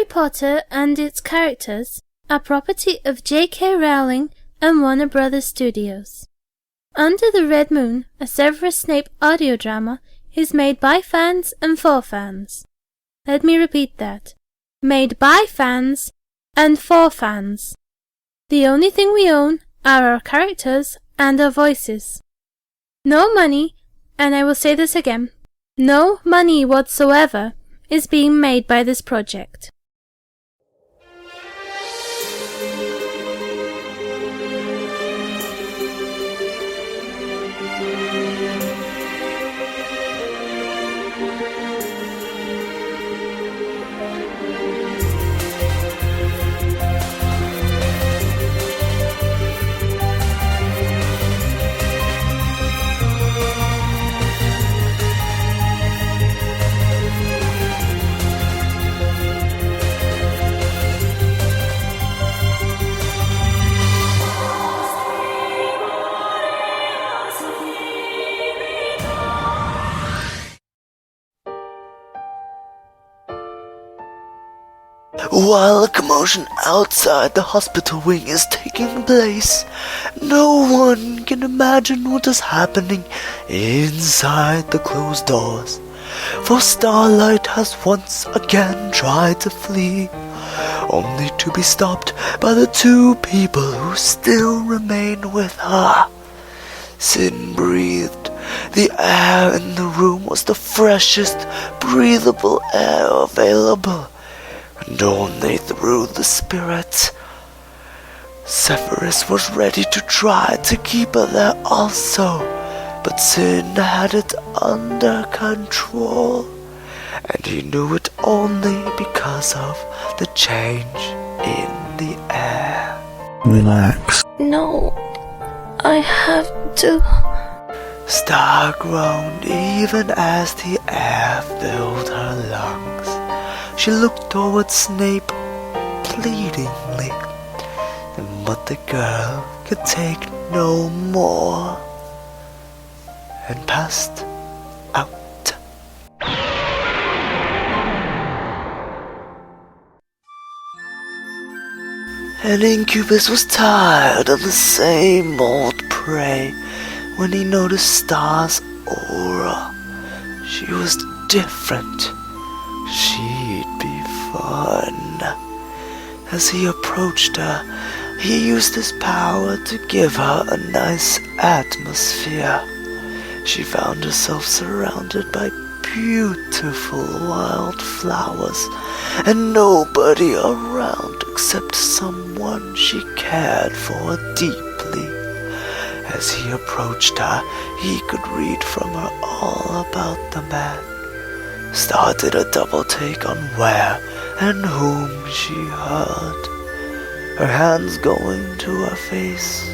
Potter and its characters are property of J.K. Rowling and Warner Brothers Studios. Under the Red Moon, a Severus Snape audio drama, is made by fans and for fans. Let me repeat that. Made by fans and for fans. The only thing we own are our characters and our voices. No money, and I will say this again, no money whatsoever is being made by this project. While a commotion outside the hospital wing is taking place, no one can imagine what is happening inside the closed doors. For Starlight has once again tried to flee, only to be stopped by the two people who still remain with her. Sin breathed. The air in the room was the freshest, breathable air available, and only through the spirit. Severus was ready to try to keep her there also, but Sin had it under control, and he knew it only because of the change in the air. Relax. No, I have to. Star groaned even as the air filled her lungs. She looked toward Snape pleadingly, but the girl could take no more and passed out. And Incubus was tired of the same old prey when he noticed Star's aura. She was different. She'd be fun. As he approached her, he used his power to give her a nice atmosphere. She found herself surrounded by beautiful wild flowers, and nobody around except someone she cared for deeply. As he approached her, he could read from her all about the man. Star did a double take on where and whom she heard. Her hands going to her face.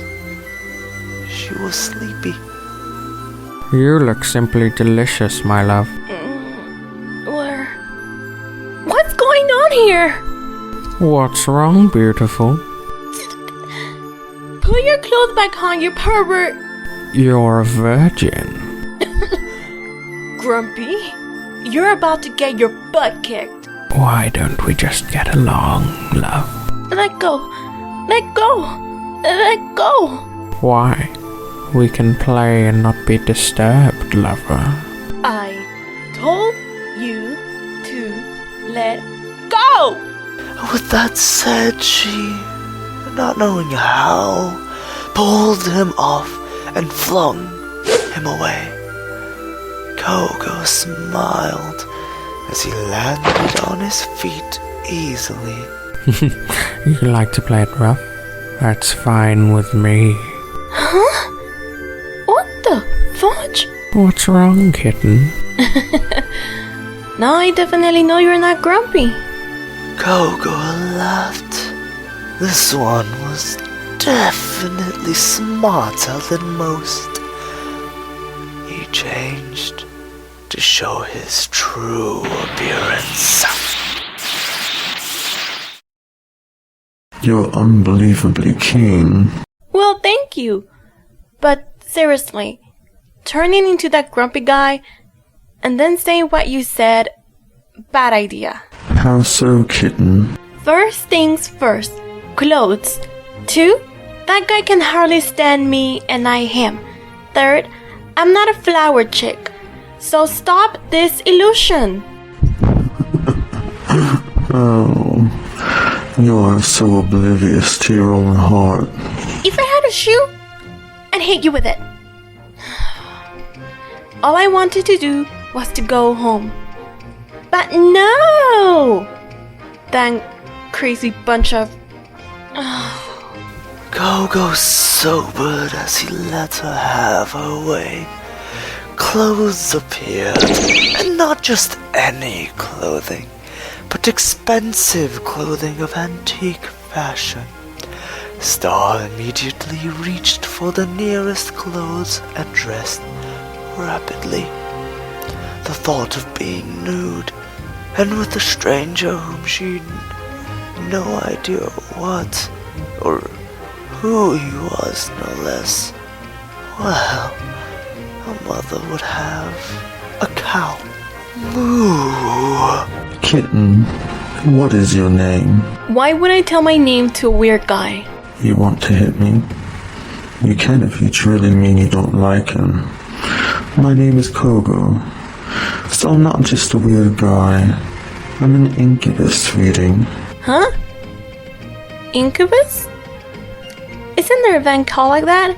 She was sleepy. You look simply delicious, my love. What's going on here? What's wrong, beautiful? Put your clothes back on, you pervert. You're a virgin. Grumpy, you're about to get your butt kicked. Why don't we just get along, love? Let go. Let go. Let go. Why? We can play and not be disturbed, lover. I told you to let go. With that said, she, not knowing how, pulled him off and flung him away. Kogo smiled as he landed on his feet easily. You like to play it rough? That's fine with me. Huh? What the fudge? What's wrong, kitten? Now I definitely know you're not grumpy. Kogo laughed. This one was definitely smarter than most. He changed to show his true appearance. You're unbelievably keen. Well, thank you. But seriously, turning into that grumpy guy and then saying what you said, bad idea. How so, kitten? First things first, clothes. 2, that guy can hardly stand me and I him. 3rd, I'm not a flower chick. So stop this illusion. Oh, you are so oblivious to your own heart. If I had a shoe, I'd hit you with it. All I wanted to do was to go home. But no! That crazy bunch of... Gogo sobered as he let her have her way. Clothes appeared, and not just any clothing, but expensive clothing of antique fashion. Star immediately reached for the nearest clothes and dressed rapidly. The thought of being nude, and with a stranger whom she'd no idea what, or who he was, no less. Well, a mother would have a cow. Moo! Kitten, what is your name? Why would I tell my name to a weird guy? You want to hit me? You can if you truly mean you don't like him. My name is Kogo, so I'm not just a weird guy. I'm an incubus, sweetie. Huh? Incubus? Isn't there a band called like that?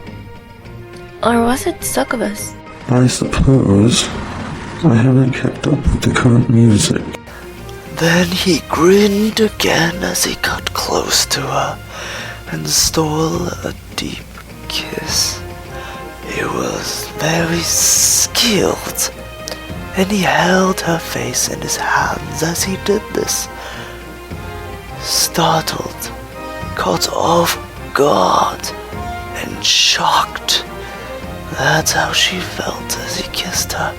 Or was it succubus? I suppose I haven't kept up with the current music. Then he grinned again as he got close to her and stole a deep kiss. He was very skilled, and he held her face in his hands as he did this. Startled, caught off guard, and shocked. That's how she felt as he kissed her.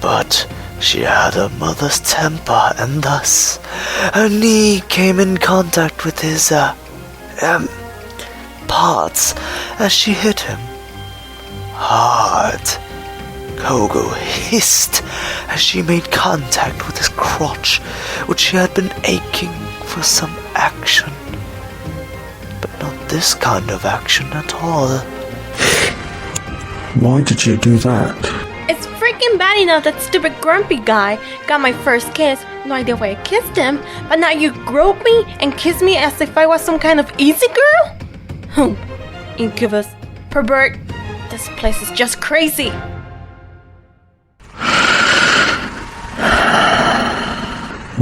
But she had a mother's temper, and thus her knee came in contact with his, parts as she hit him. Hard. Kogo hissed as she made contact with his crotch, which she had been aching for some action. But not this kind of action at all. Why did you do that? It's freaking bad enough that stupid grumpy guy got my first kiss. No idea why I kissed him, but now you grope me and kiss me as if I was some kind of easy girl? Incubus. Pervert. This place is just crazy.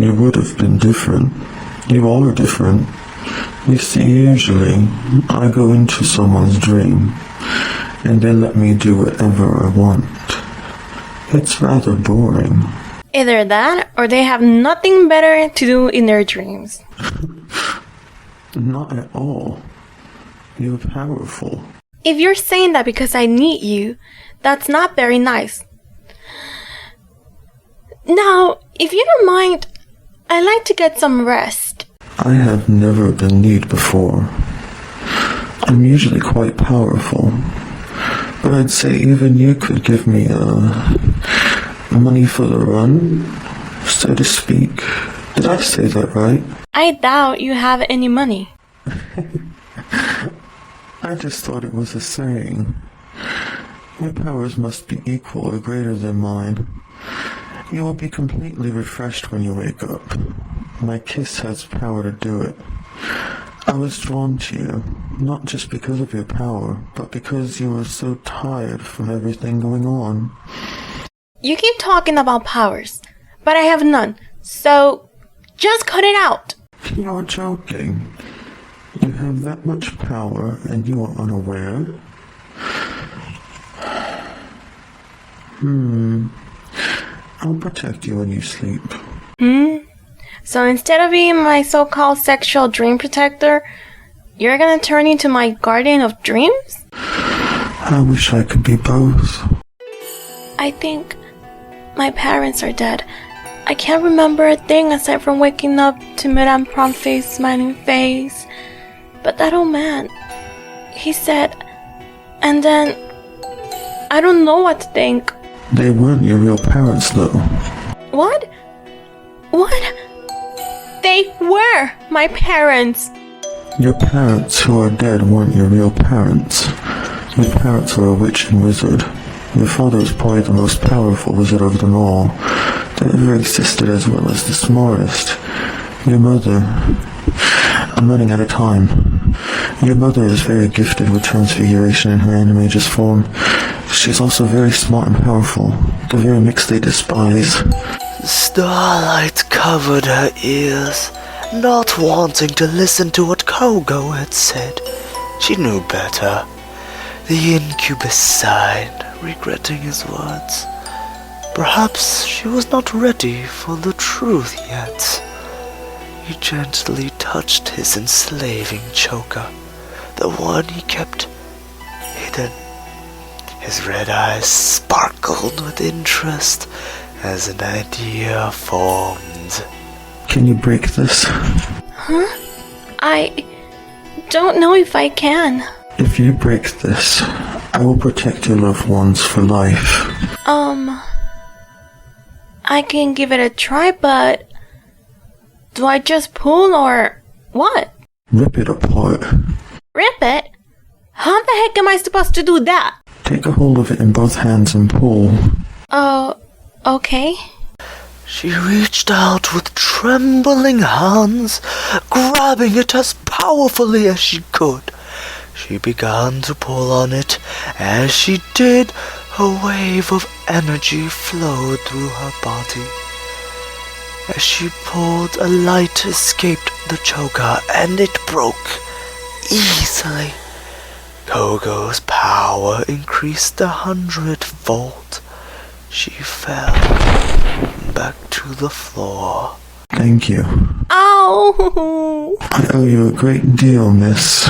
You would have been different. You are different. You see, usually, I go into someone's dream, and they let me do whatever I want. It's rather boring. Either that, or they have nothing better to do in their dreams. Not at all. You're powerful. If you're saying that because I need you, that's not very nice. Now, if you don't mind, I'd like to get some rest. I have never been need before. I'm usually quite powerful, but I'd say even you could give me money for the run, so to speak. Did I say that right? I doubt you have any money. I just thought it was a saying. Your powers must be equal or greater than mine. You will be completely refreshed when you wake up. My kiss has power to do it. I was drawn to you, not just because of your power, but because you were so tired from everything going on. You keep talking about powers, but I have none, so just cut it out. You're joking. You have that much power and you are unaware? I'll protect you when you sleep. So instead of being my so-called sexual dream protector, you're gonna turn into my guardian of dreams? I wish I could be both. I think my parents are dead. I can't remember a thing aside from waking up to Madame Promptface's smiling face. But that old man, he said, and then I don't know what to think. They weren't your real parents, though. What? What? They were my parents. Your parents who are dead weren't your real parents. Your parents were a witch and wizard. Your father was probably the most powerful wizard of them all that ever existed, as well as the smartest. Your mother... I'm running out of time. Your mother is very gifted with transfiguration in her animagus form. She's also very smart and powerful, the very mix they despise. Starlight covered her ears, not wanting to listen to what Kogo had said. She knew better. The incubus sighed, regretting his words. Perhaps she was not ready for the truth yet. He gently touched his enslaving choker, the one he kept hidden. His red eyes sparkled with interest as an idea formed. Can you break this? Huh? I don't know if I can. If you break this, I will protect your loved ones for life. I can give it a try, but do I just pull or what? Rip it apart. Rip it? How the heck am I supposed to do that? Take a hold of it in both hands and pull. Okay. She reached out with trembling hands, grabbing it as powerfully as she could. She began to pull on it. As she did, a wave of energy flowed through her body. As she pulled, a light escaped the choker, and it broke easily. Kogo's power increased 100-fold. She fell back to the floor. Thank you. Ow! I owe you a great deal, Miss.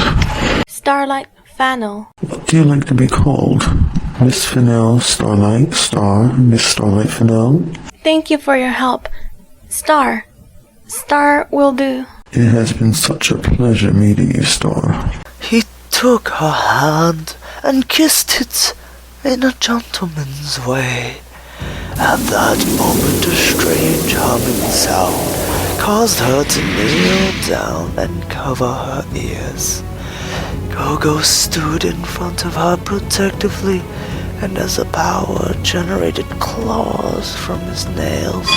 Starlight Fennel. What do you like to be called? Miss Fennel Starlight, Star, Miss Starlight Fennel? Thank you for your help. Star. Star will do. It has been such a pleasure meeting you, Star. He took her hand and kissed it in a gentleman's way. At that moment, a strange humming sound caused her to kneel down and cover her ears. Kogo stood in front of her protectively, and as the power generated claws from his nails,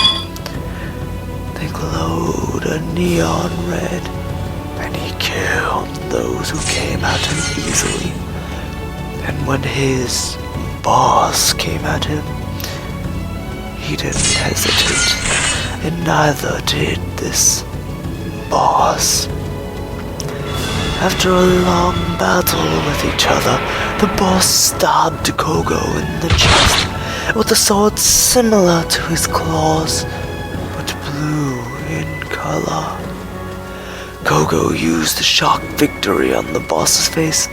they glowed a neon red, and he killed those who came at him easily. And when his boss came at him, he didn't hesitate, and neither did this boss. After a long battle with each other, the boss stabbed Kogo in the chest with a sword similar to his claws, but blue in color. Kogo used the shock victory on the boss's face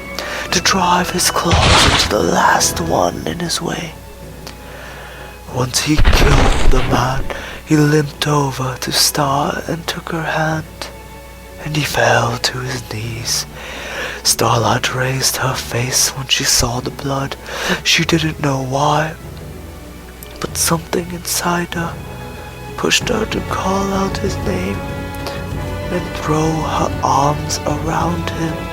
to drive his claws into the last one in his way. Once he killed the man, he limped over to Star and took her hand, and he fell to his knees. Starlight raised her face when she saw the blood. She didn't know why, but something inside her pushed her to call out his name and throw her arms around him.